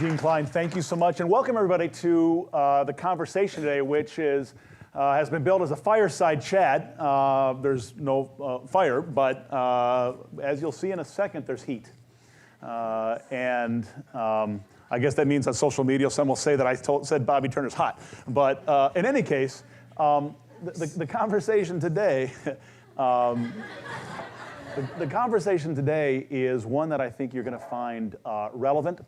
Dean Klein, thank you so much, and welcome everybody to the conversation today, which has been billed as a fireside chat. There's no fire, but as you'll see in a second, there's heat. I guess that means on social media, some will say that I said Bobby Turner's hot. But in any case, the conversation today, the conversation today is one that I think you're going to find relevant.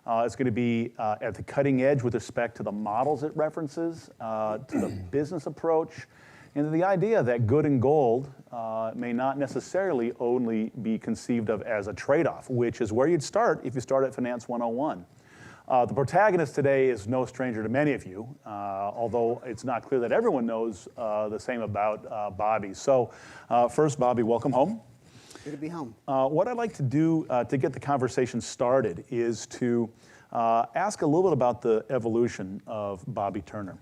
It's going to be at the cutting edge with respect to the models it references, to the business approach, and to the idea that good and gold may not necessarily only be conceived of as a trade-off, which is where you'd start if you start at Finance 101. The protagonist today is no stranger to many of you, although it's not clear that everyone knows the same about Bobby. So first, Bobby, welcome home. Good to be home. What I'd like to do to get the conversation started is to ask a little bit about the evolution of Bobby Turner.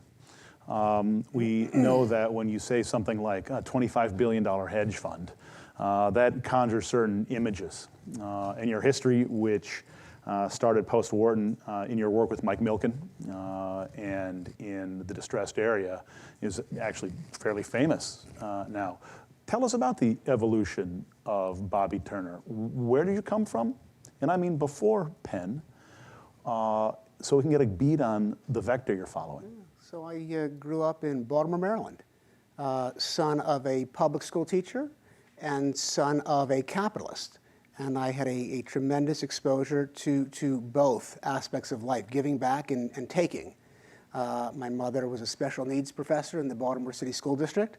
We know that when you say something like a $25 billion hedge fund, that conjures certain images. And your history, which started post-Wharton in your work with Mike Milken and in the distressed area, is actually fairly famous now. Tell us about the evolution of Bobby Turner. Where did you come from? And I mean before Penn, so we can get a beat on the vector you're following. So I grew up in Baltimore, Maryland, son of a public school teacher and son of a capitalist. And I had a tremendous exposure to both aspects of life, giving back and taking. My mother was a special needs professor in the Baltimore City School District.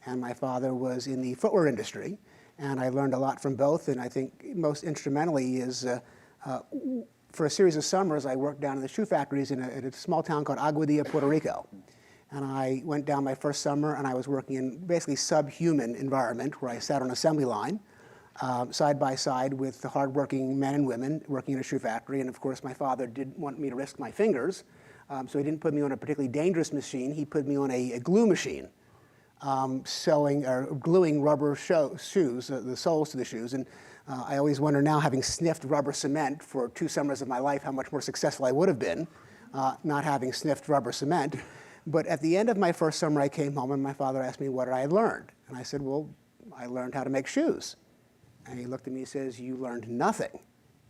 And my father was in the footwear industry, and I learned a lot from both. And I think most instrumentally is for a series of summers, I worked down in the shoe factories in a small town called Aguadilla, Puerto Rico. And I went down my first summer, and I was working in basically subhuman environment where I sat on an assembly line side by side with the hardworking men and women working in a shoe factory. And of course, my father didn't want me to risk my fingers, so he didn't put me on a particularly dangerous machine. He put me on a glue machine. Sewing or gluing rubber shoes, the soles to the shoes. And I always wonder now, having sniffed rubber cement for 2 summers of my life, how much more successful I would have been not having sniffed rubber cement. But at the end of my first summer, I came home and my father asked me what I had learned. And I said, well, I learned how to make shoes. And he looked at me and says, you learned nothing.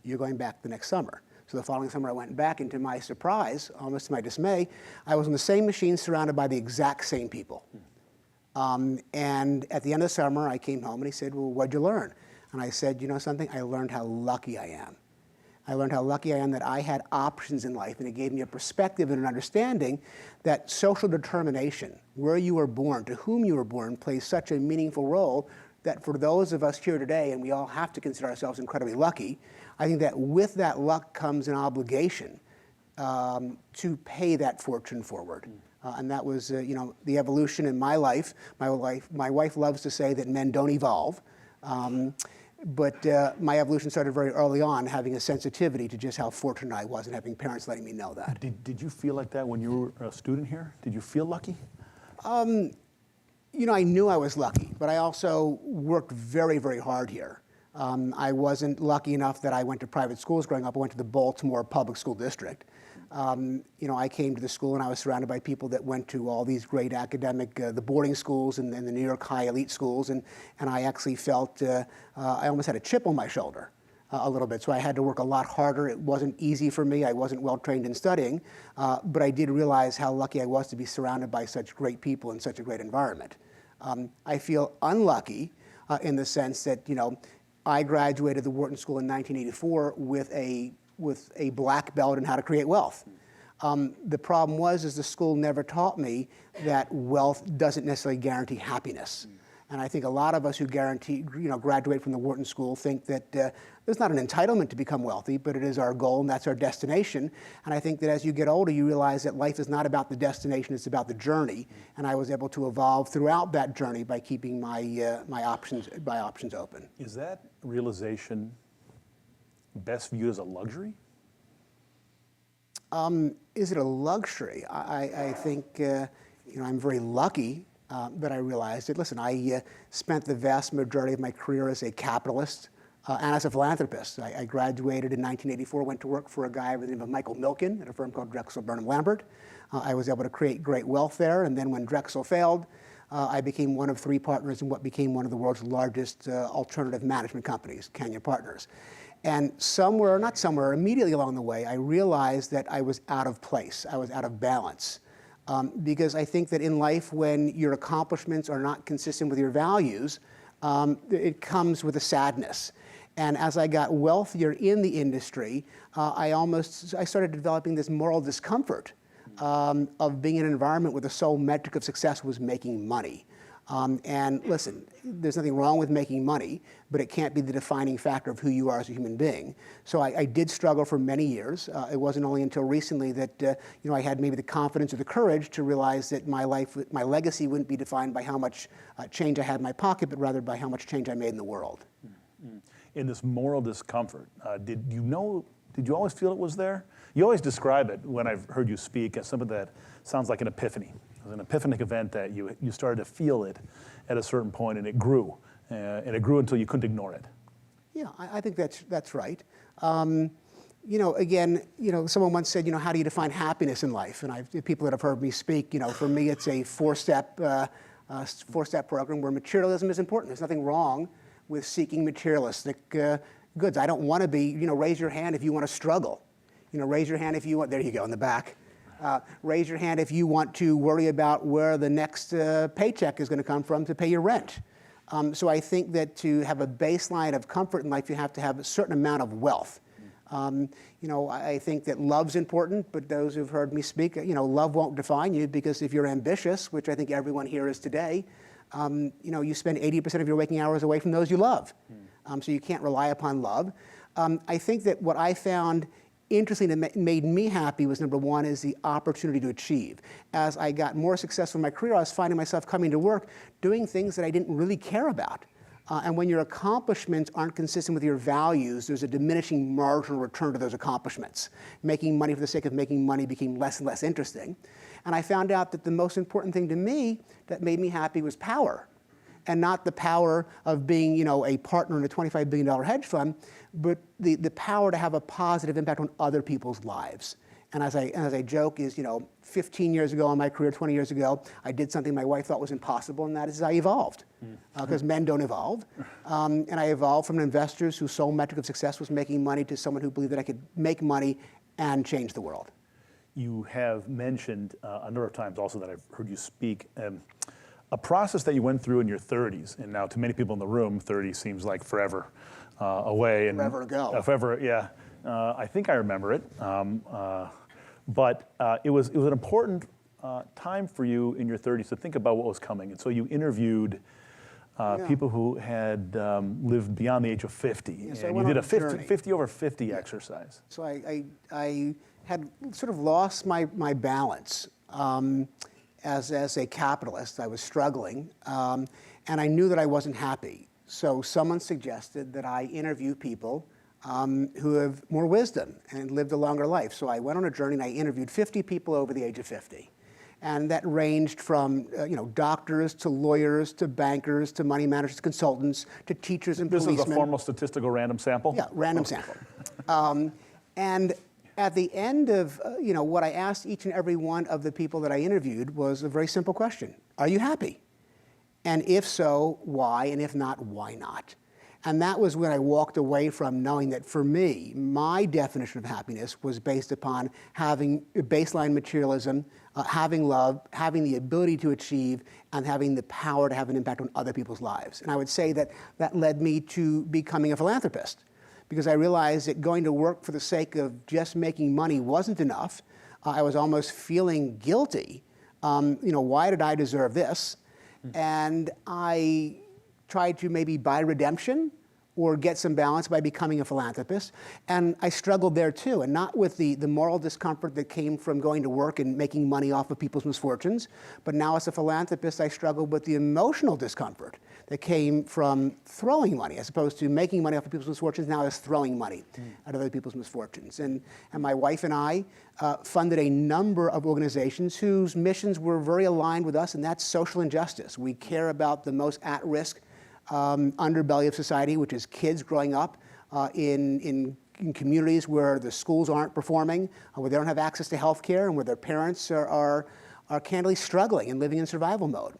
You're going back the next summer. So the following summer I went back, and to my surprise, almost to my dismay, I was on the same machine surrounded by the exact same people. And at the end of the summer, I came home and he said, well, what'd you learn? And I said, you know something? I learned how lucky I am. I learned how lucky I am that I had options in life, and it gave me a perspective and an understanding that social determination, where you were born, to whom you were born, plays such a meaningful role that for those of us here today, and we all have to consider ourselves incredibly lucky, I think that with that luck comes an obligation to pay that fortune forward. And that was, the evolution in my life. My wife loves to say that men don't evolve. But my evolution started very early on, having a sensitivity to just how fortunate I was and having parents letting me know that. Did you feel like that when you were a student here? Did you feel lucky? I knew I was lucky, but I also worked very, very hard here. I wasn't lucky enough that I went to private schools growing up. I went to the Baltimore Public School District. I came to the school and I was surrounded by people that went to all these great academic, the boarding schools and the New York high elite schools, and I actually felt I almost had a chip on my shoulder a little bit. So I had to work a lot harder. It wasn't easy for me. I wasn't well trained in studying, but I did realize how lucky I was to be surrounded by such great people in such a great environment. I feel unlucky in the sense that, I graduated the Wharton School in 1984 with a black belt in how to create wealth. The problem is the school never taught me that wealth doesn't necessarily guarantee happiness. And I think a lot of us who graduate from the Wharton School think that there's not an entitlement to become wealthy, but it is our goal and that's our destination. And I think that as you get older, you realize that life is not about the destination, it's about the journey. And I was able to evolve throughout that journey by keeping my options open. Is that realization best viewed as a luxury? Is it a luxury? I think I'm very lucky that I realized it. Listen, I spent the vast majority of my career as a capitalist. and as a philanthropist. I graduated in 1984, went to work for a guy by the name of Michael Milken at a firm called Drexel Burnham Lambert. I was able to create great wealth there, and then when Drexel failed, I became one of 3 partners in what became one of the world's largest alternative management companies, Kenya Partners. And immediately along the way, I realized that I was out of place. I was out of balance. Because I think that in life, when your accomplishments are not consistent with your values, it comes with a sadness. And as I got wealthier in the industry, I started developing this moral discomfort of being in an environment where the sole metric of success was making money. And listen, there's nothing wrong with making money, but it can't be the defining factor of who you are as a human being. So I did struggle for many years. It wasn't only until recently that I had maybe the confidence or the courage to realize that my legacy wouldn't be defined by how much change I had in my pocket, but rather by how much change I made in the world. In this moral discomfort, did you always feel it was there? You always describe it when I've heard you speak as something that sounds like an epiphany. It was an epiphanic event that you started to feel it at a certain point, and it grew until you couldn't ignore it. Yeah, I think that's right. Someone once said, how do you define happiness in life? And people that have heard me speak, for me, it's a four-step program where materialism is important. There's nothing wrong with seeking materialistic goods. I don't want to be, raise your hand if you want to struggle. Raise your hand if you want, there you go, in the back. Raise your hand if you want to worry about where the next paycheck is going to come from to pay your rent. So I think that to have a baseline of comfort in life, you have to have a certain amount of wealth. I think that love's important, but those who've heard me speak, love won't define you, because if you're ambitious, which I think everyone here is today, you spend 80% of your waking hours away from those you love. So you can't rely upon love. I think that what I found interesting that made me happy was, number one, is the opportunity to achieve. As I got more successful in my career, I was finding myself coming to work doing things that I didn't really care about. And when your accomplishments aren't consistent with your values, there's a diminishing marginal return to those accomplishments. Making money for the sake of making money became less and less interesting. And I found out that the most important thing to me that made me happy was power. And not the power of being, a partner in a $25 billion hedge fund, but the power to have a positive impact on other people's lives. And as I joke is, 15 years ago in my career, 20 years ago, I did something my wife thought was impossible, and that is I evolved. Because men don't evolve. And I evolved from investors whose sole metric of success was making money to someone who believed that I could make money and change the world. You have mentioned a number of times also that I've heard you speak, a process that you went through in your 30s, and now to many people in the room, 30 seems like forever away. And forever ago. Forever, yeah. I think I remember it. But it was an important time for you in your 30s to think about what was coming. And so you interviewed people who had lived beyond the age of 50. Yeah, so and you did a 50 over 50 exercise. So I had sort of lost my balance. As a capitalist, I was struggling, and I knew that I wasn't happy. So someone suggested that I interview people who have more wisdom and lived a longer life. So I went on a journey and I interviewed 50 people over the age of 50. And that ranged from doctors to lawyers to bankers to money managers to consultants to teachers and policemen. This is a formal statistical random sample? Yeah, random sample. And at the end of what I asked each and every one of the people that I interviewed was a very simple question. Are you happy? And if so, why? And if not, why not? And that was when I walked away from knowing that for me, my definition of happiness was based upon having baseline materialism, having love, having the ability to achieve, and having the power to have an impact on other people's lives. And I would say that that led me to becoming a philanthropist, because I realized that going to work for the sake of just making money wasn't enough. I was almost feeling guilty. Why did I deserve this? And I tried to maybe buy redemption or get some balance by becoming a philanthropist. And I struggled there too, and not with the moral discomfort that came from going to work and making money off of people's misfortunes, but now as a philanthropist, I struggled with the emotional discomfort that came from throwing money, as opposed to making money off of people's misfortunes. Now it's throwing money at other people's misfortunes. And my wife and I funded a number of organizations whose missions were very aligned with us, and that's social injustice. We care about the most at-risk underbelly of society, which is kids growing up in communities where the schools aren't performing, where they don't have access to health care, and where their parents are candidly struggling and living in survival mode.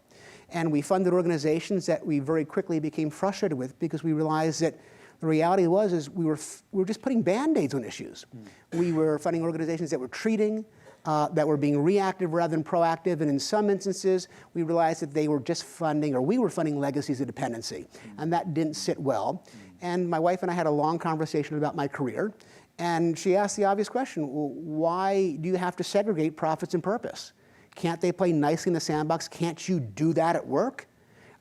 And we funded organizations that we very quickly became frustrated with, because we realized that the reality was we were just putting Band-Aids on issues. We were funding organizations that were treating, that were being reactive rather than proactive, and in some instances, we realized that they were just funding, or we were funding legacies of dependency, and that didn't sit well. And my wife and I had a long conversation about my career, and she asked the obvious question, well, why do you have to segregate profits and purpose? Can't they play nicely in the sandbox? Can't you do that at work?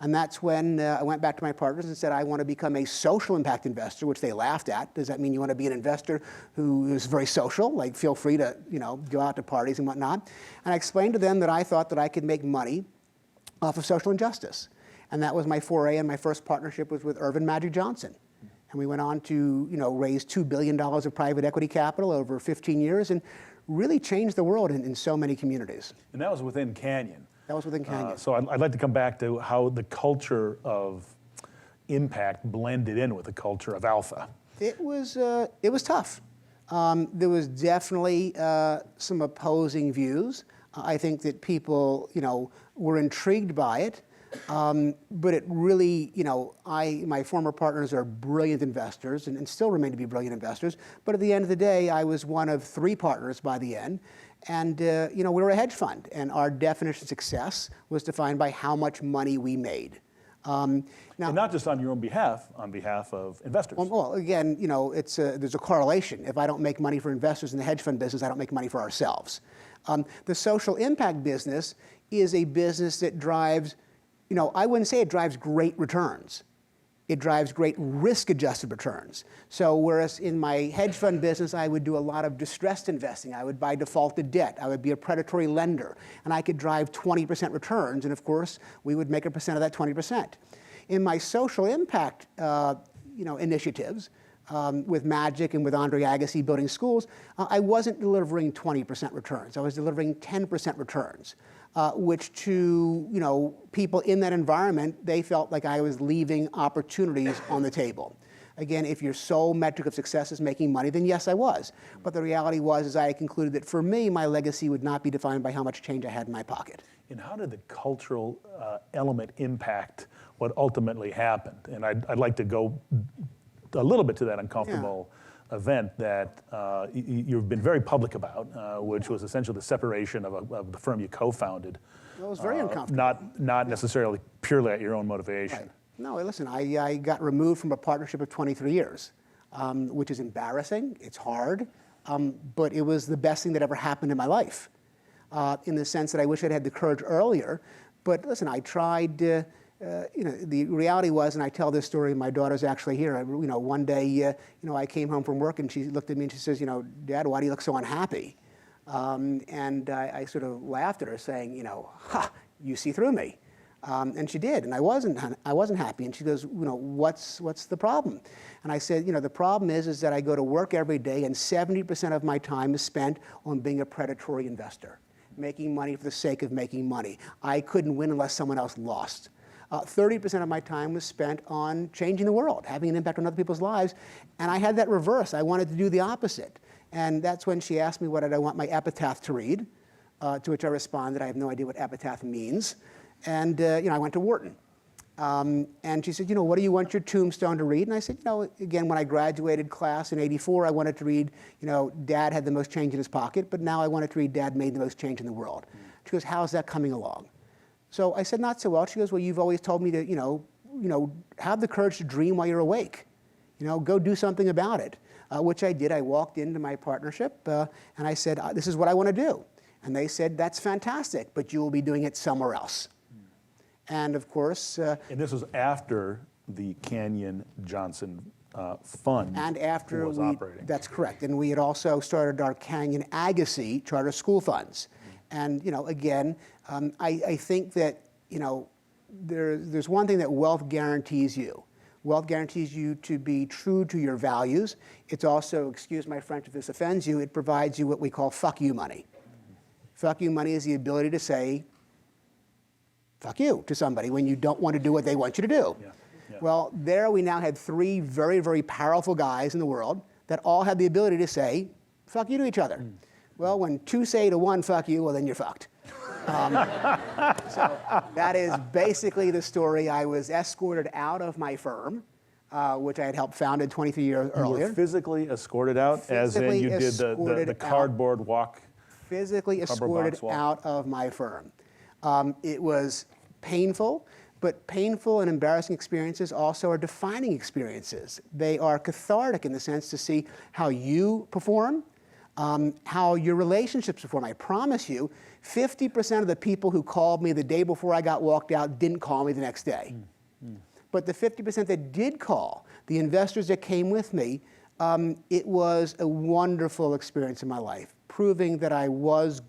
And that's when I went back to my partners and said, I want to become a social impact investor, which they laughed at. Does that mean you want to be an investor who is very social? Like, feel free to, go out to parties and whatnot. And I explained to them that I thought that I could make money off of social injustice. And that was my foray, and my first partnership was with Irvin Magic Johnson. And we went on to, raise $2 billion of private equity capital over 15 years and really changed the world in so many communities. And that was within Canyon. That was within Canyon. So I'd like to come back to how the culture of impact blended in with the culture of alpha. It was tough. There was definitely some opposing views. I think that people, were intrigued by it. But it really, my former partners are brilliant investors and still remain to be brilliant investors. But at the end of the day, I was one of 3 partners by the end. And, we were a hedge fund. And our definition of success was defined by how much money we made. Now, and not just on your own behalf, on behalf of investors. Well, again, there's a correlation. If I don't make money for investors in the hedge fund business, I don't make money for ourselves. The social impact business is a business that drives, I wouldn't say it drives great returns. It drives great risk-adjusted returns. So whereas in my hedge fund business, I would do a lot of distressed investing. I would buy defaulted debt. I would be a predatory lender. And I could drive 20% returns. And of course, we would make a percent of that 20%. In my social impact initiatives, with Magic and with Andre Agassi building schools, I wasn't delivering 20% returns. I was delivering 10% returns, which to people in that environment, they felt like I was leaving opportunities on the table. Again, if your sole metric of success is making money, then yes, I was. But the reality was, I concluded that for me, my legacy would not be defined by how much change I had in my pocket. And how did the cultural element impact what ultimately happened? And I'd like to go a little bit to that uncomfortable event that you've been very public about, which was essentially the separation of the firm you co-founded. It was very uncomfortable. Not necessarily purely at your own motivation. Right. No, listen, I got removed from a partnership of 23 years, which is embarrassing. It's hard, but it was the best thing that ever happened in my life, in the sense that I wish I'd had the courage earlier. But listen, I tried. The reality was, and I tell this story, my daughter's actually here. One day, I came home from work and she looked at me and she says, Dad, why do you look so unhappy? And I sort of laughed at her, saying, ha, you see through me. And she did, and I wasn't happy. And she goes, what's the problem? And I said, the problem is that I go to work every day, and 70% of my time is spent on being a predatory investor, making money for the sake of making money. I couldn't win unless someone else lost. 30% of my time was spent on changing the world, having an impact on other people's lives, and I had that reverse. I wanted to do the opposite. And that's when she asked me what did I want my epitaph to read, to which I responded, I have no idea what epitaph means. And I went to Wharton. And she said, what do you want your tombstone to read? And I said, again, when I graduated class in '84, I wanted to read, Dad had the most change in his pocket, but now I wanted to read Dad made the most change in the world. She goes, how's that coming along? So I said, not so well. She goes, well, you've always told me to, have the courage to dream while you're awake. Go do something about it, which I did. I walked into my partnership and I said, this is what I want to do. And they said, that's fantastic, but you will be doing it somewhere else. And of course... and this was after the Canyon Johnson fund and after was operating. That's correct. And we had also started our Canyon Agassi charter school funds. And, again, I think that, there's one thing that wealth guarantees you. Wealth guarantees you to be true to your values. It's also, excuse my French if this offends you, it provides you what we call fuck you money. Fuck you money is the ability to say, fuck you to somebody when you don't want to do what they want you to do. Yeah. Well, there we now had three very, very powerful guys in the world that all had the ability to say, fuck you to each other. Well, when two say to one, fuck you, well, then you're fucked. So that is basically the story. I was escorted out of my firm, which I had helped founded 23 years earlier. You were physically escorted out, as in you did the cardboard walk? Physically escorted out of my firm. It was painful, but painful and embarrassing experiences also are defining experiences. They are cathartic in the sense to see how you perform, how your relationships perform. I promise you, 50% of the people who called me the day before I got walked out didn't call me the next day. But the 50% that did call, the investors that came with me, it was a wonderful experience in my life, proving that I was,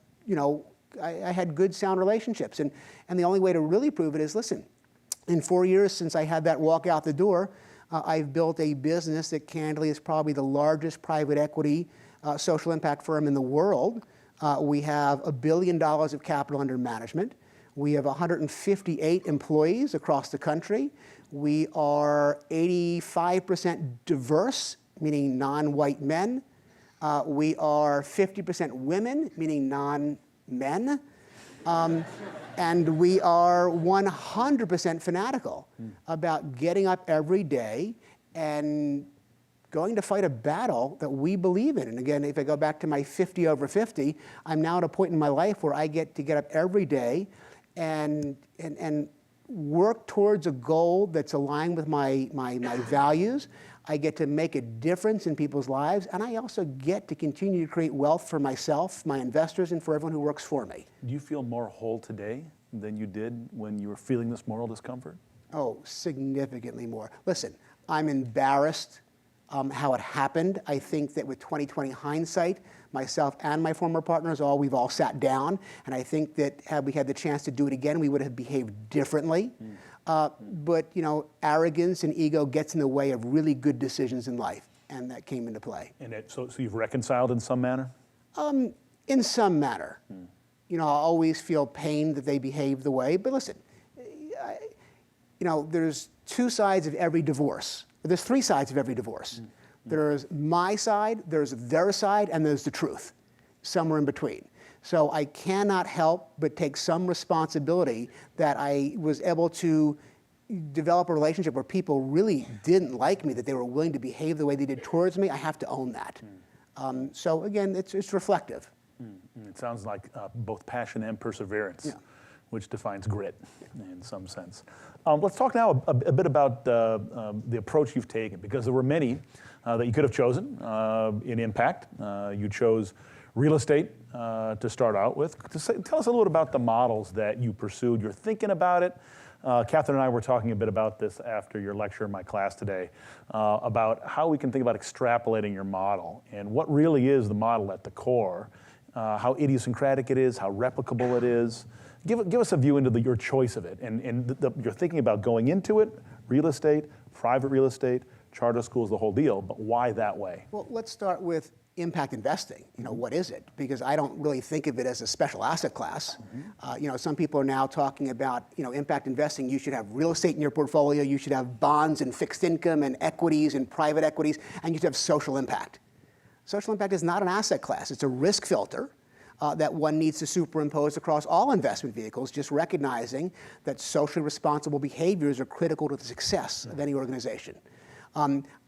I had good, sound relationships. And the only way to really prove it is, listen, in 4 years since I had that walk out the door, I've built a business that candidly is probably the largest private equity social impact firm in the world. We have $1 billion of capital under management. We have 158 employees across the country. We are 85% diverse, meaning non-white men. We are 50% women, meaning non-men. And we are 100% fanatical about getting up every day and going to fight a battle that we believe in. And again, if I go back to my 50 over 50, I'm now at a point in my life where I get to get up every day and work towards a goal that's aligned with my values. I get to make a difference in people's lives, and I also get to continue to create wealth for myself, my investors, and for everyone who works for me. Do you feel more whole today than you did when you were feeling this moral discomfort? Oh, significantly more. Listen, I'm embarrassed how it happened. I think that with 20/20 hindsight, myself and my former partners, we've all sat down, and I think that had we had the chance to do it again, we would have behaved differently. But arrogance and ego gets in the way of really good decisions in life, and that came into play. And so you've reconciled in some manner? In some manner. I always feel pain that they behave the way, but listen, there's two sides of every divorce. There's three sides of every divorce. There's my side, there's their side, and there's the truth, somewhere in between. So I cannot help but take some responsibility that I was able to develop a relationship where people really didn't like me, that they were willing to behave the way they did towards me. I have to own that. So again, it's reflective. It sounds like both passion and perseverance, which defines grit in some sense. Let's talk now a bit about the approach you've taken, because there were many that you could have chosen in impact. You chose real estate to start out with. Tell us a little bit about the models that you pursued. You're thinking about it. Catherine and I were talking a bit about this after your lecture in my class today, about how we can think about extrapolating your model and what really is the model at the core, how idiosyncratic it is, how replicable it is. Give us a view into your choice of it, and you're thinking about going into it, real estate, private real estate, charter schools, the whole deal, but why that way? Well, let's start with impact investing. What is it? Because I don't really think of it as a special asset class. Some people are now talking about, impact investing. You should have real estate in your portfolio. You should have bonds and fixed income and equities and private equities, and you should have social impact. Social impact is not an asset class. It's a risk filter that one needs to superimpose across all investment vehicles, just recognizing that socially responsible behaviors are critical to the success of any organization.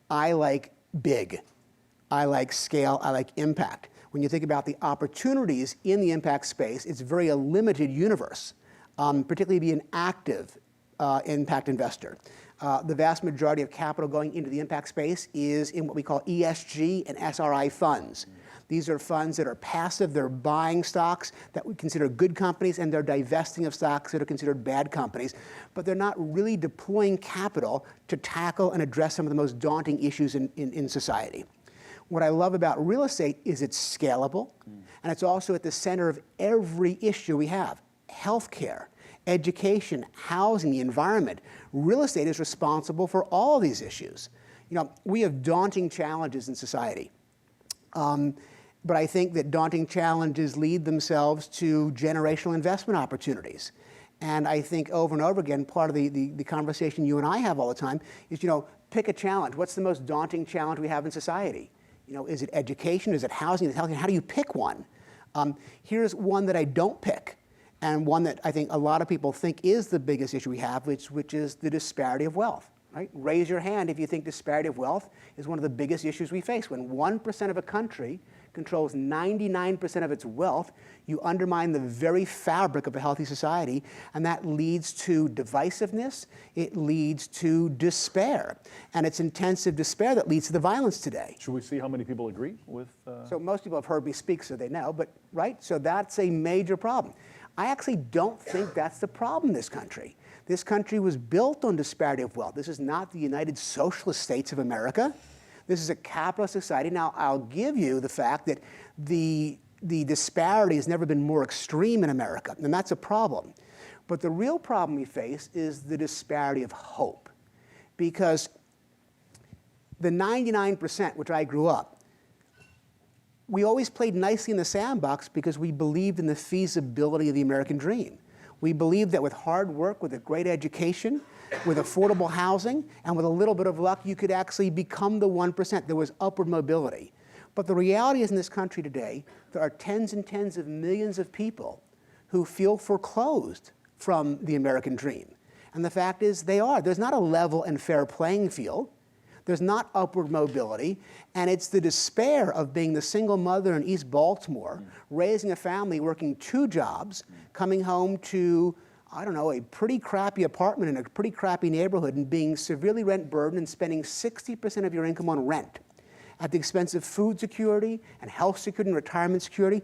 I like big. I like scale, I like impact. When you think about the opportunities in the impact space, it's very a limited universe, particularly to be an active impact investor. The vast majority of capital going into the impact space is in what we call ESG and SRI funds. These are funds that are passive. They're buying stocks that we consider good companies, and they're divesting of stocks that are considered bad companies. But they're not really deploying capital to tackle and address some of the most daunting issues in society. What I love about real estate is it's scalable, and it's also at the center of every issue we have. Healthcare, education, housing, the environment. Real estate is responsible for all these issues. We have daunting challenges in society. But I think that daunting challenges lead themselves to generational investment opportunities. And I think over and over again, part of the conversation you and I have all the time is, pick a challenge. What's the most daunting challenge we have in society? Is it education? Is it housing? Is it health? How do you pick one? Here's one that I don't pick, and one that I think a lot of people think is the biggest issue we have, which is the disparity of wealth. Right? Raise your hand if you think disparity of wealth is one of the biggest issues we face. When 1% of a country controls 99% of its wealth, you undermine the very fabric of a healthy society, and that leads to divisiveness, it leads to despair, and it's intensive despair that leads to the violence today. Should we see how many people agree with? So most people have heard me speak, so they know, but right? So that's a major problem. I actually don't think that's the problem in this country. This country was built on disparity of wealth. This is not the United Socialist States of America. This is a capitalist society. Now, I'll give you the fact that the disparity has never been more extreme in America, and that's a problem. But the real problem we face is the disparity of hope. Because the 99%, which I grew up, we always played nicely in the sandbox because we believed in the feasibility of the American dream. We believed that with hard work, with a great education, with affordable housing, and with a little bit of luck, you could actually become the 1%. There was upward mobility. But the reality is in this country today, there are tens and tens of millions of people who feel foreclosed from the American dream. And the fact is they are. There's not a level and fair playing field. There's not upward mobility, and it's the despair of being the single mother in East Baltimore, raising a family, working 2 jobs, coming home to, I don't know, a pretty crappy apartment in a pretty crappy neighborhood and being severely rent burdened and spending 60% of your income on rent at the expense of food security and health security and retirement security.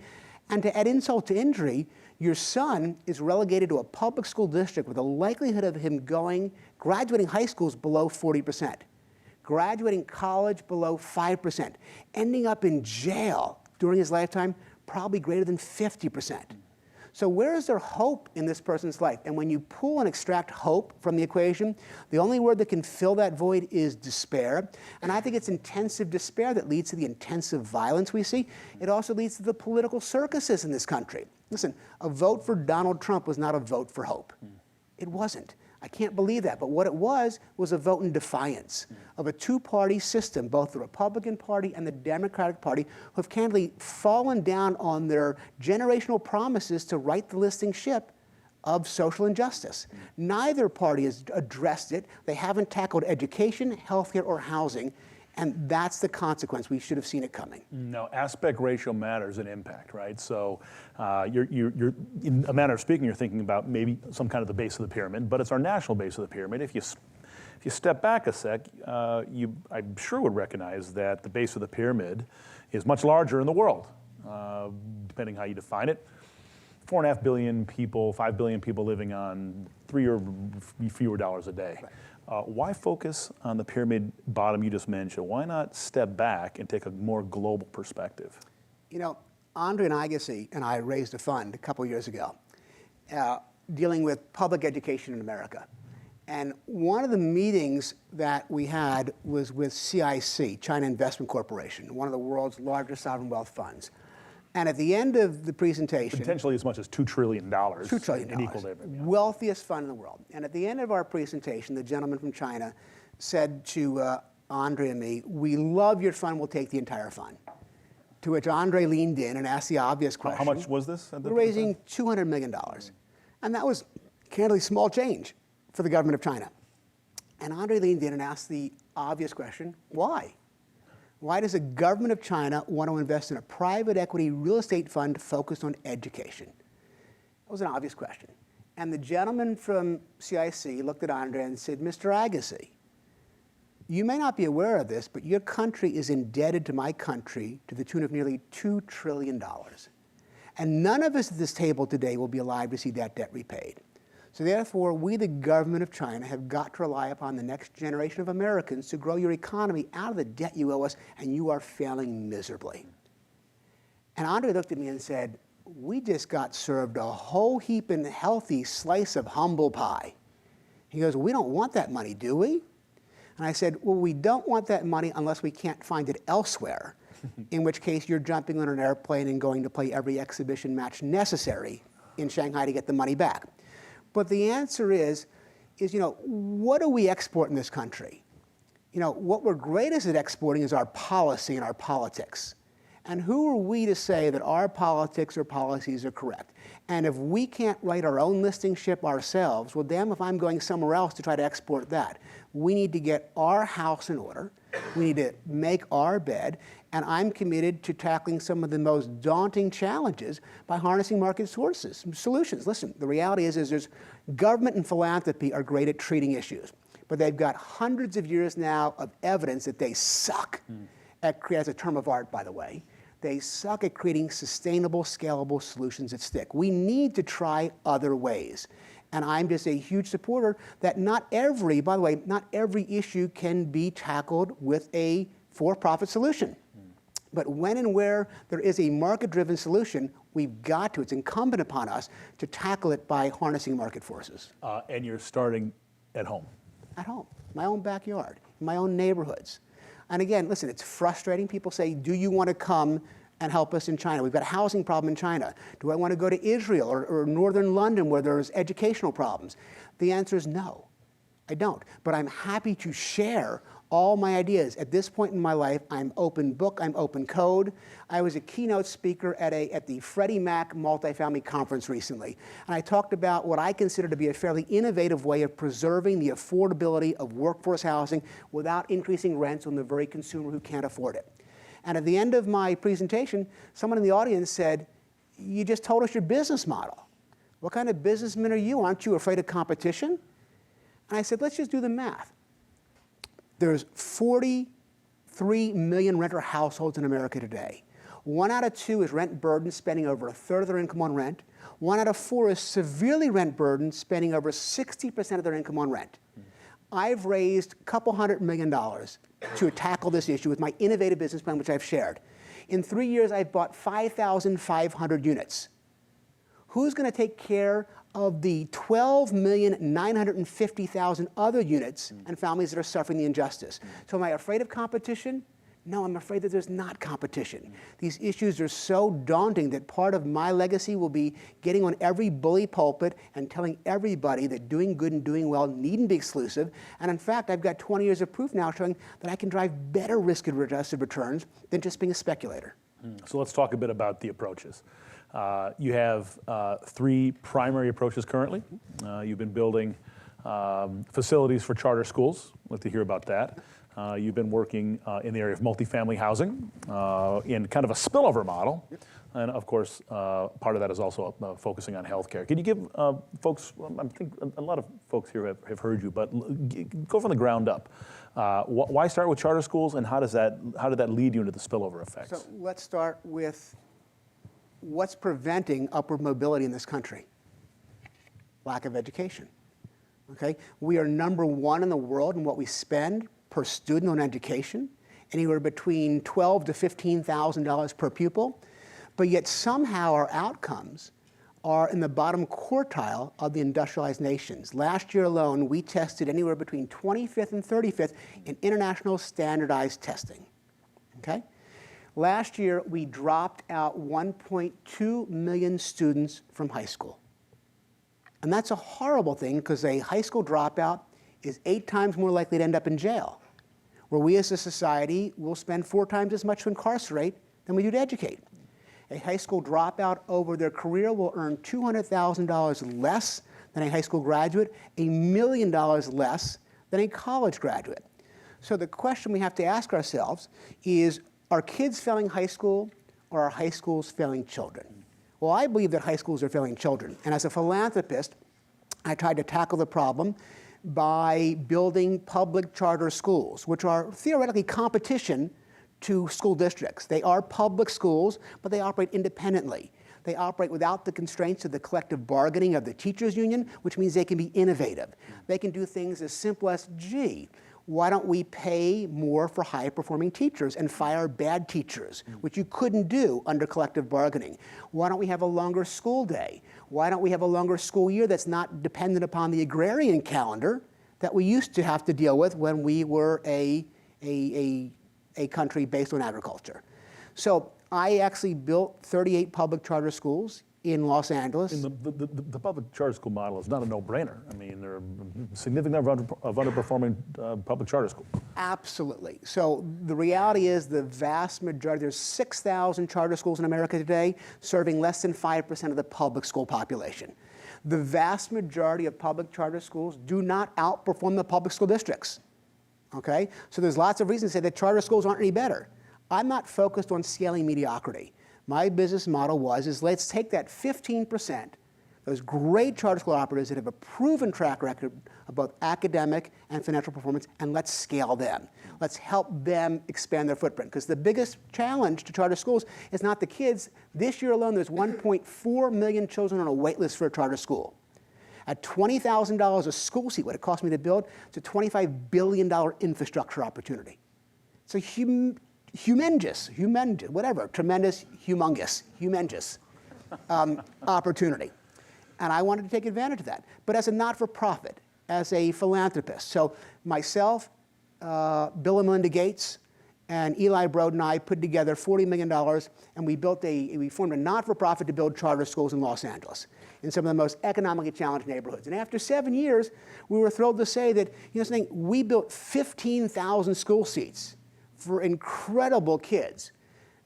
And to add insult to injury, your son is relegated to a public school district with the likelihood of him graduating high school is below 40%. Graduating college below 5%, ending up in jail during his lifetime, probably greater than 50%. So where is there hope in this person's life? And when you pull and extract hope from the equation, the only word that can fill that void is despair. And I think it's intensive despair that leads to the intensive violence we see. It also leads to the political circuses in this country. Listen, a vote for Donald Trump was not a vote for hope. It wasn't. I can't believe that. But what it was a vote in defiance of a 2-party system, both the Republican Party and the Democratic Party, who have candidly fallen down on their generational promises to right the listing ship of social injustice. Neither party has addressed it. They haven't tackled education, healthcare, or housing. And that's the consequence. We should have seen it coming. No, aspect ratio matters in impact, right? So you're in a manner of speaking, you're thinking about maybe some kind of the base of the pyramid, but it's our national base of the pyramid. If you step back a sec, I'm sure would recognize that the base of the pyramid is much larger in the world, depending how you define it. 4.5 billion people, 5 billion people living on $3 or fewer dollars a day. Right. Why focus on the pyramid bottom you just mentioned? Why not step back and take a more global perspective? Andre and Agassi and I raised a fund a couple years ago dealing with public education in America. And one of the meetings that we had was with CIC, China Investment Corporation, one of the world's largest sovereign wealth funds. And at the end of the presentation... Potentially as much as $2 trillion. $2 trillion. In equal dividend. Yeah. Wealthiest fund in the world. And at the end of our presentation, the gentleman from China said to Andre and me, "We love your fund, we'll take the entire fund." To which Andre leaned in and asked the obvious question. How much was this? We're raising $200 million. And that was candidly small change for the government of China. And Andre leaned in and asked the obvious question, why? Why does the government of China want to invest in a private equity real estate fund focused on education? That was an obvious question. And the gentleman from CIC looked at Andre and said, "Mr. Agassi, you may not be aware of this, but your country is indebted to my country to the tune of nearly $2 trillion. And none of us at this table today will be alive to see that debt repaid. So therefore, we, the government of China, have got to rely upon the next generation of Americans to grow your economy out of the debt you owe us, and you are failing miserably." And Andre looked at me and said, "We just got served a whole heap and healthy slice of humble pie." He goes, "We don't want that money, do we?" And I said, "Well, we don't want that money unless we can't find it elsewhere, in which case you're jumping on an airplane and going to play every exhibition match necessary in Shanghai to get the money back. But the answer is, what do we export in this country? What we're greatest at exporting is our policy and our politics. And who are we to say that our politics or policies are correct? And if we can't write our own listing ship ourselves, well, damn if I'm going somewhere else to try to export that. We need to get our house in order. We need to make our bed. And I'm committed to tackling some of the most daunting challenges by harnessing market solutions. Listen, the reality is there's government and philanthropy are great at treating issues, but they've got hundreds of years now of evidence that they suck at, as a term of art, by the way, they suck at creating sustainable, scalable solutions that stick. We need to try other ways. And I'm just a huge supporter that not every issue can be tackled with a for-profit solution. But when and where there is a market-driven solution, we've got to, it's incumbent upon us to tackle it by harnessing market forces. And you're starting at home. At home, my own backyard, my own neighborhoods. And again, listen, it's frustrating. People say, do you want to come and help us in China? We've got a housing problem in China. Do I want to go to Israel or northern London where there's educational problems? The answer is no, I don't. But I'm happy to share all my ideas. At this point in my life, I'm open book, I'm open code. I was a keynote speaker at the Freddie Mac multifamily conference recently, and I talked about what I consider to be a fairly innovative way of preserving the affordability of workforce housing without increasing rents on the very consumer who can't afford it. And at the end of my presentation, someone in the audience said, "You just told us your business model. What kind of businessman are you? Aren't you afraid of competition?" And I said, let's just do the math. There's 43 million renter households in America today. 1 out of 2 is rent burdened, spending over 1/3 of their income on rent. 1 out of 4 is severely rent burdened, spending over 60% of their income on rent. I've raised a couple $100 million to tackle this issue with my innovative business plan, which I've shared. In 3 years, I've bought 5,500 units. Who's going to take care of the 12,950,000 other units and families that are suffering the injustice? So am I afraid of competition? No, I'm afraid that there's not competition. These issues are so daunting that part of my legacy will be getting on every bully pulpit and telling everybody that doing good and doing well needn't be exclusive. And in fact, I've got 20 years of proof now showing that I can drive better risk-adjusted returns than just being a speculator. So let's talk a bit about the approaches. You have 3 primary approaches currently. You've been building facilities for charter schools. I'd like to hear about that. You've been working in the area of multifamily housing in kind of a spillover model. Yep. And of course, part of that is also focusing on healthcare. Can you give folks, I think a lot of folks here have heard you, but go from the ground up. Why start with charter schools, and how did that lead you into the spillover effects? So let's start with what's preventing upward mobility in this country? Lack of education. Okay? We are number 1 in the world in what we spend per student on education, anywhere between $12,000 to $15,000 per pupil, but yet somehow our outcomes are in the bottom quartile of the industrialized nations. Last year alone, we tested anywhere between 25th and 35th in international standardized testing. Okay? Last year, we dropped out 1.2 million students from high school. And that's a horrible thing, because a high school dropout is 8 times more likely to end up in jail, where we as a society will spend 4 times as much to incarcerate than we do to educate. A high school dropout over their career will earn $200,000 less than a high school graduate, $1 million less than a college graduate. So the question we have to ask ourselves is, are kids failing high school, or are high schools failing children? Well, I believe that high schools are failing children. And as a philanthropist, I tried to tackle the problem by building public charter schools, which are theoretically competition to school districts. They are public schools, but they operate independently. They operate without the constraints of the collective bargaining of the teachers union, which means they can be innovative. They can do things as simple as, gee, why don't we pay more for high-performing teachers and fire bad teachers, which you couldn't do under collective bargaining? Why don't we have a longer school day? Why don't we have a longer school year that's not dependent upon the agrarian calendar that we used to have to deal with when we were a country based on agriculture? So I actually built 38 public charter schools in Los Angeles. And the public charter school model is not a no-brainer. I mean, there are a significant number of underperforming public charter schools. Absolutely. So the reality is the vast majority, there's 6,000 charter schools in America today, serving less than 5% of the public school population. The vast majority of public charter schools do not outperform the public school districts. Okay? So there's lots of reasons to say that charter schools aren't any better. I'm not focused on scaling mediocrity. My business model is let's take that 15%, those great charter school operators that have a proven track record of both academic and financial performance, and let's scale them. Let's help them expand their footprint. Because the biggest challenge to charter schools is not the kids. This year alone, there's 1.4 million children on a wait list for a charter school. At $20,000 a school seat, what it cost me to build, it's a $25 billion infrastructure opportunity. It's a humongous, whatever, tremendous, humongous opportunity. And I wanted to take advantage of that. But as a not-for-profit, as a philanthropist. So myself, Bill and Melinda Gates, and Eli Broad and I put together $40 million, and we formed a not-for-profit to build charter schools in Los Angeles, in some of the most economically challenged neighborhoods. And after 7 years, we were thrilled to say that, we built 15,000 school seats for incredible kids.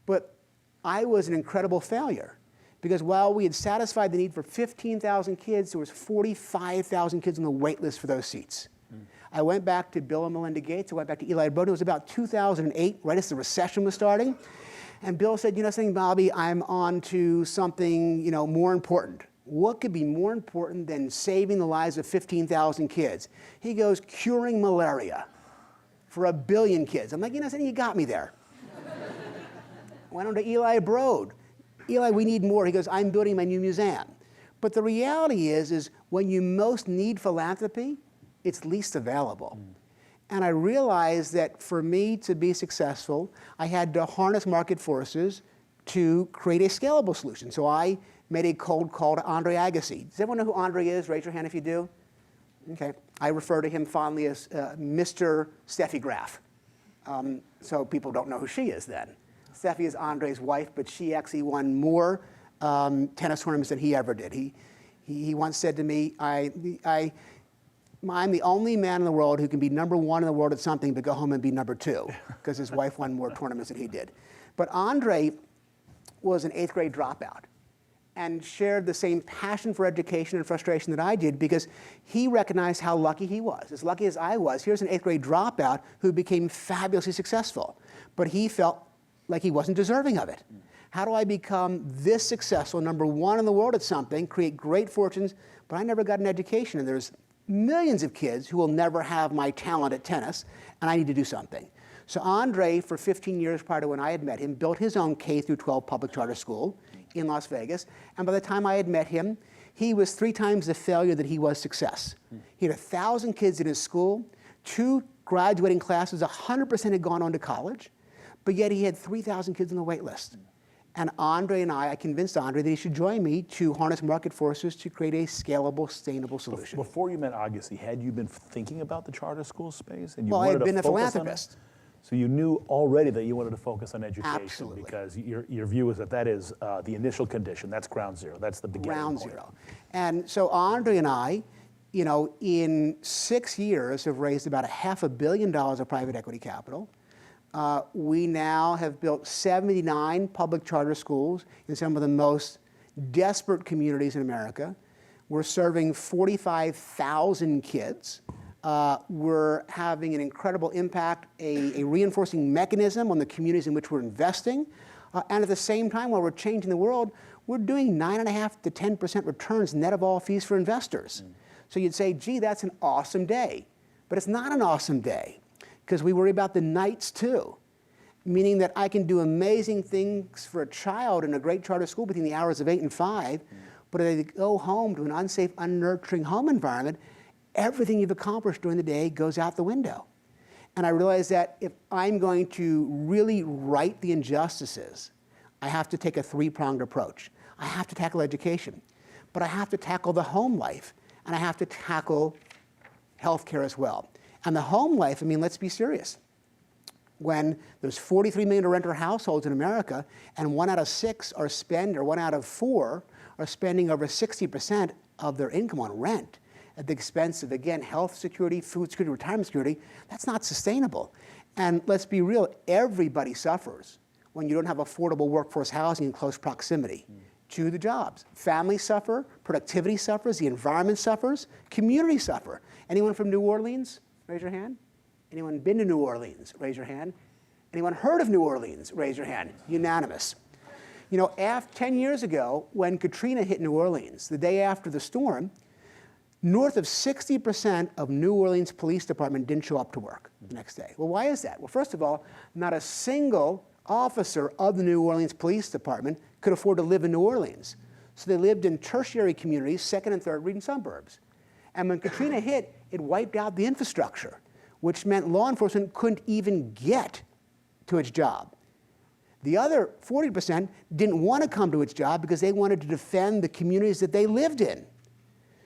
But I was an incredible failure, because while we had satisfied the need for 15,000 kids, there was 45,000 kids on the wait list for those seats. I went back to Bill and Melinda Gates. I went back to Eli Broad. It was about 2008, right as the recession was starting. And Bill said, Bobby, I'm on to something, more important. What could be more important than saving the lives of 15,000 kids? He goes, curing malaria for 1 billion kids. I'm like, you got me there. Went on to Eli Broad. Eli, we need more. He goes, I'm building my new museum. But the reality is when you most need philanthropy, it's least available. And I realized that for me to be successful, I had to harness market forces to create a scalable solution. So I made a cold call to Andre Agassi. Does everyone know who Andre is? Raise your hand if you do. Okay. I refer to him fondly as Mr. Steffi Graf. So people don't know who she is then. Steffi is Andre's wife, but she actually won more tennis tournaments than he ever did. He once said to me, I'm the only man in the world who can be number one in the world at something but go home and be number two, because his wife won more tournaments than he did. But Andre was an 8th grade dropout and shared the same passion for education and frustration that I did, because he recognized how lucky he was. As lucky as I was, here's an 8th grade dropout who became fabulously successful. But he felt like he wasn't deserving of it. How do I become this successful, number one in the world at something, create great fortunes, but I never got an education, and there's millions of kids who will never have my talent at tennis, and I need to do something. So Andre, for 15 years prior to when I had met him, built his own K-12 public charter school in Las Vegas. And by the time I had met him, he was 3 times the failure that he was success. He had 1,000 kids in his school, 2 graduating classes, 100% had gone on to college, but yet he had 3,000 kids on the wait list. And Andre and I convinced Andre that he should join me to harness market forces to create a scalable, sustainable solution. Before you met Agassi, had you been thinking about the charter school space? And you well, I wanted had been to a focus philanthropist. So you knew already that you wanted to focus on education. Absolutely. Because your view is that is the initial condition. That's ground zero. That's the beginning Ground point. zero. And so Andre and I, in 6 years have raised about $500 million of private equity capital. We now have built 79 public charter schools in some of the most desperate communities in America. We're serving 45,000 kids. We're having an incredible impact, a reinforcing mechanism on the communities in which we're investing. And at the same time, while we're changing the world, we're doing 9.5% to 10% returns net of all fees for investors. So you'd say, gee, that's an awesome day. But it's not an awesome day, because we worry about the nights too, meaning that I can do amazing things for a child in a great charter school between the hours of 8 and 5, but if they go home to an unsafe, unnurturing home environment, everything you've accomplished during the day goes out the window. And I realized that if I'm going to really right the injustices, I have to take a 3-pronged approach. I have to tackle education, but I have to tackle the home life, and I have to tackle healthcare as well. And the home life, let's be serious. When there's 43 million renter households in America, and 1 out of 6 are spend, or 1 out of 4 are spending over 60% of their income on rent at the expense of, again, health security, food security, retirement security. That's not sustainable. And let's be real, everybody suffers when you don't have affordable workforce housing in close proximity to the jobs. Families suffer, productivity suffers, the environment suffers, communities suffer. Anyone from New Orleans? Raise your hand. Anyone been to New Orleans? Raise your hand. Anyone heard of New Orleans? Raise your hand. Unanimous. You know, 10 years ago, when Katrina hit New Orleans, the day after the storm, north of 60% of New Orleans Police Department didn't show up to work the next day. Well, why is that? Well, first of all, not a single officer of the New Orleans Police Department could afford to live in New Orleans. So they lived in tertiary communities, second and third region suburbs. And when Katrina hit, it wiped out the infrastructure, which meant law enforcement couldn't even get to its job. The other 40% didn't want to come to its job because they wanted to defend the communities that they lived in.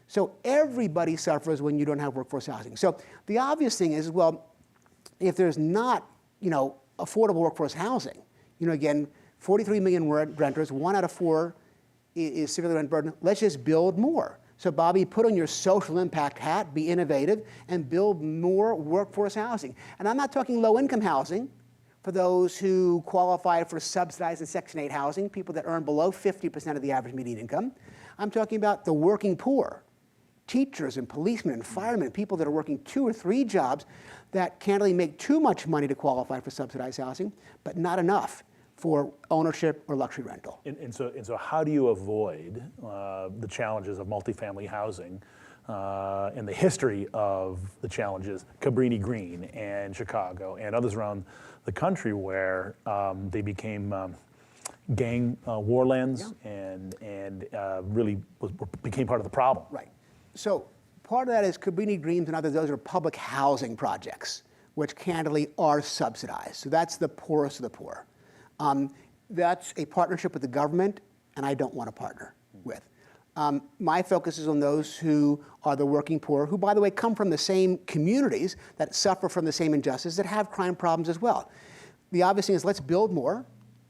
So everybody suffers when you don't have workforce housing. So the obvious thing is, well, if there's not, affordable workforce housing, again, 43 million renters, 1 out of 4 is severely rent burdened. Let's just build more. So Bobby, put on your social impact hat, be innovative, and build more workforce housing. And I'm not talking low-income housing for those who qualify for subsidized and Section 8 housing, people that earn below 50% of the average median income. I'm talking about the working poor, teachers and policemen and firemen, people that are working 2 or 3 jobs that can't really make too much money to qualify for subsidized housing, but not enough for ownership or luxury rental. And so how do you avoid the challenges of multifamily housing and the history of the challenges, Cabrini Green and Chicago and others around the country where they became gang warlands and really became part of the problem? Right. So part of that is Cabrini Greens and others, those are public housing projects, which candidly are subsidized. So that's the poorest of the poor. That's a partnership with the government, and I don't want to partner with. My focus is on those who are the working poor, who, by the way, come from the same communities that suffer from the same injustice, that have crime problems as well. The obvious thing is let's build more,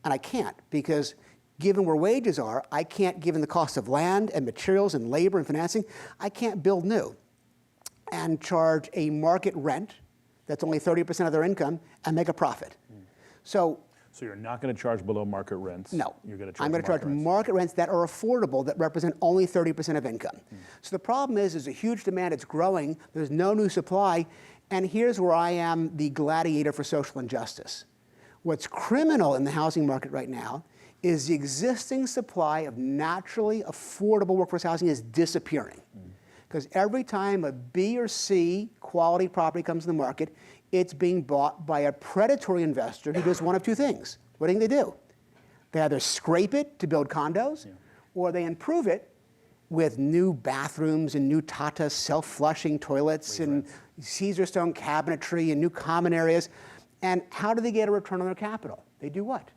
and I can't, because given where wages are, I can't, given the cost of land and materials and labor and financing, I can't build new and charge a market rent that's only 30% of their income and make a profit. So you're not going to charge below market rents? No. You're going to charge I'm going to charge market rents that are affordable, that represent only 30% of income. So the problem is there's a huge demand, it's growing, there's no new supply, and here's where I am the gladiator for social injustice. What's criminal in the housing market right now is the existing supply of naturally affordable workforce housing is disappearing. Because every time a B or C quality property comes to the market, it's being bought by a predatory investor who does one of 2 things. What do you think they do? They either scrape it to build condos, or they improve it with new bathrooms and new Tata self-flushing toilets and Caesar stone cabinetry and new common areas. And how do they get a return on their capital? They do what?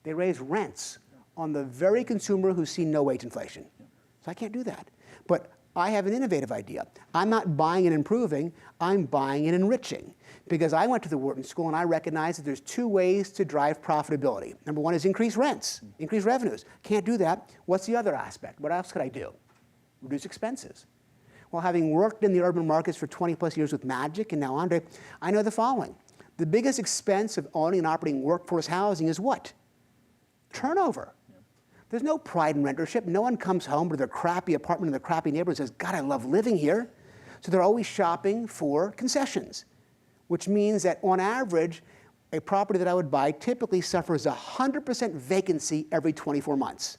They raise rents on the very consumer who's seen no wage inflation. So I can't do that. But I have an innovative idea. I'm not buying and improving, I'm buying and enriching. Because I went to the Wharton School and I recognize that there's 2 ways to drive profitability. Number 1 is increase rents, increase revenues. Can't do that. What's the other aspect? What else could I do? Reduce expenses. Well, having worked in the urban markets for 20 plus years with Magic and now Andre, I know the following. The biggest expense of owning and operating workforce housing is what? Turnover. There's no pride in rentership. No one comes home to their crappy apartment in their crappy neighborhood and says, God, I love living here. So they're always shopping for concessions, which means that on average, a property that I would buy typically suffers 100% vacancy every 24 months.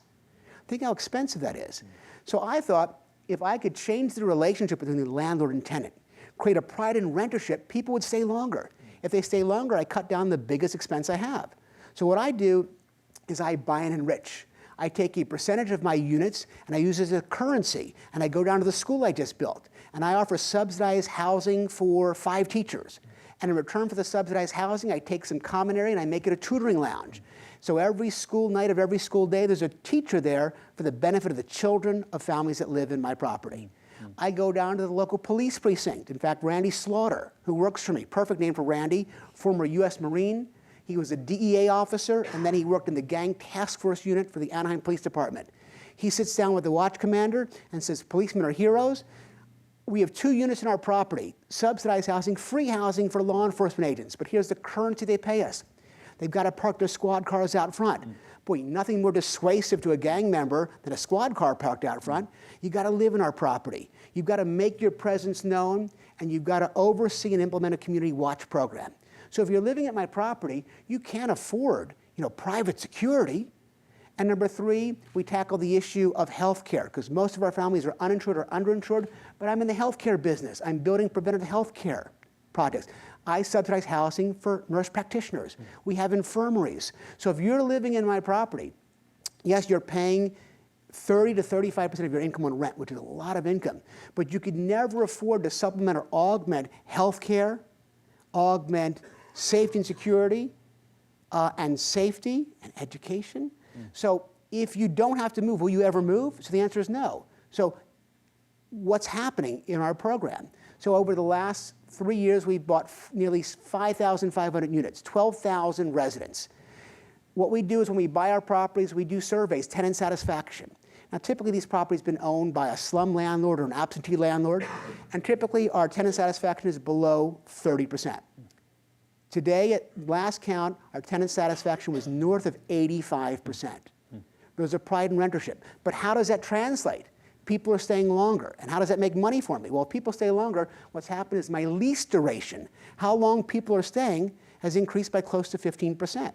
Think how expensive that is. So I thought if I could change the relationship between the landlord and tenant, create a pride in rentership, people would stay longer. If they stay longer, I cut down the biggest expense I have. So what I do is I buy and enrich. I take a percentage of my units and I use it as a currency, and I go down to the school I just built, and I offer subsidized housing for 5 teachers. And in return for the subsidized housing, I take some common area and I make it a tutoring lounge. So every school night of every school day, there's a teacher there for the benefit of the children of families that live in my property. I go down to the local police precinct. In fact, Randy Slaughter, who works for me, perfect name for Randy, former US Marine. He was a DEA officer, and then he worked in the gang task force unit for the Anaheim Police Department. He sits down with the watch commander and says, policemen are heroes. We have 2 units in our property, subsidized housing, free housing for law enforcement agents, but here's the currency they pay us. They've got to park their squad cars out front. Boy, nothing more dissuasive to a gang member than a squad car parked out front. You got to live in our property. You've got to make your presence known, and you've got to oversee and implement a community watch program. So if you're living at my property, you can't afford, private security. And number 3, we tackle the issue of health care, because most of our families are uninsured or underinsured, but I'm in the healthcare business. I'm building preventative health care projects. I subsidize housing for nurse practitioners. We have infirmaries. So if you're living in my property, yes, you're paying 30 to 35% of your income on rent, which is a lot of income, but you could never afford to supplement or augment health care, augment safety and security, and safety and education. So if you don't have to move, will you ever move? So the answer is no. So what's happening in our program? So over the last 3 years, we've bought nearly 5,500 units, 12,000 residents. What we do is when we buy our properties, we do surveys, tenant satisfaction. Now, typically these properties have been owned by a slum landlord or an absentee landlord, and typically our tenant satisfaction is below 30%. Today, at last count, our tenant satisfaction was north of 85%. There's a pride in rentership. But how does that translate? People are staying longer. And how does that make money for me? Well, if people stay longer, what's happened is my lease duration, how long people are staying, has increased by close to 15%.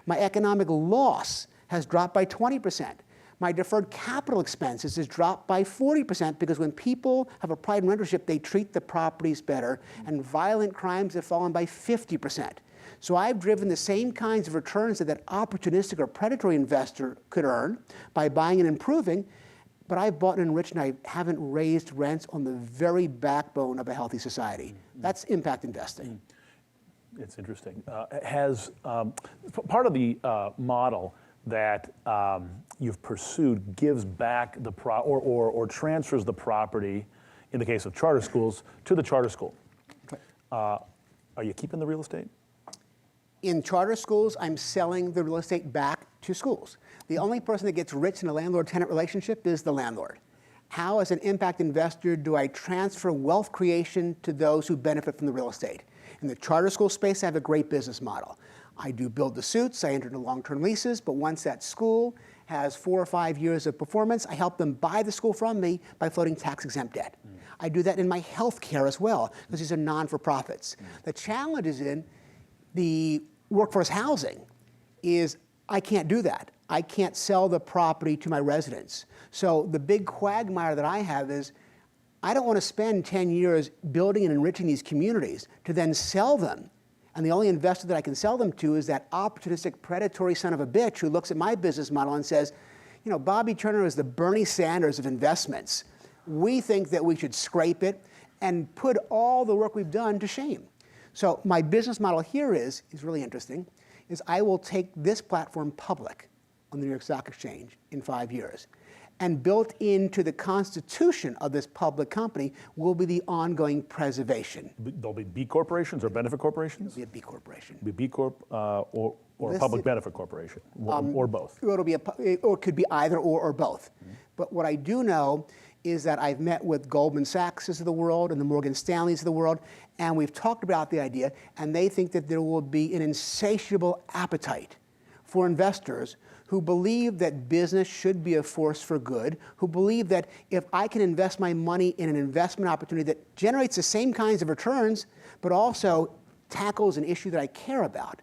My economic loss has dropped by 20%. My deferred capital expenses has dropped by 40% because when people have a pride in rentership, they treat the properties better, and violent crimes have fallen by 50%. So I've driven the same kinds of returns that that opportunistic or predatory investor could earn by buying and improving, but I've bought and enriched and I haven't raised rents on the very backbone of a healthy society. That's impact investing. It's interesting. Has part of the model that you've pursued gives back the or transfers the property, in the case of charter schools, to the charter school. Are you keeping the real estate? In charter schools, I'm selling the real estate back to schools. The only person that gets rich in a landlord-tenant relationship is the landlord. How, as an impact investor, do I transfer wealth creation to those who benefit from the real estate? In the charter school space, I have a great business model. I do build-to-suits, I enter into long-term leases, but once that school has 4 or 5 years of performance, I help them buy the school from me by floating tax-exempt debt. I do that in my health care as well, because these are non-for-profits. The challenge is in the workforce housing is I can't do that. I can't sell the property to my residents. So the big quagmire that I have is I don't want to spend 10 years building and enriching these communities to then sell them. And the only investor that I can sell them to is that opportunistic, predatory son of a bitch who looks at my business model and says, Bobby Turner is the Bernie Sanders of investments. We think that we should scrape it and put all the work we've done to shame. So my business model here is really interesting, is I will take this platform public on the New York Stock Exchange in 5 years. And built into the constitution of this public company will be the ongoing preservation. There'll be B corporations or benefit corporations? It'll be a B corporation. Be B Corp or a public benefit corporation, or both? Or it could be either or both. But what I do know is that I've met with Goldman Sachs of the world and the Morgan Stanleys of the world, and we've talked about the idea, and they think that there will be an insatiable appetite for investors who believe that business should be a force for good, who believe that if I can invest my money in an investment opportunity that generates the same kinds of returns, but also tackles an issue that I care about,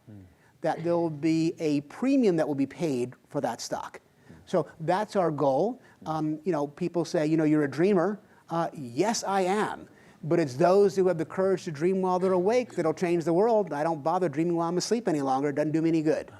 that there will be a premium that will be paid for that stock. So that's our goal. People say, you're a dreamer. Yes, I am. But it's those who have the courage to dream while they're awake that'll change the world. I don't bother dreaming while I'm asleep any longer. It doesn't do me any good.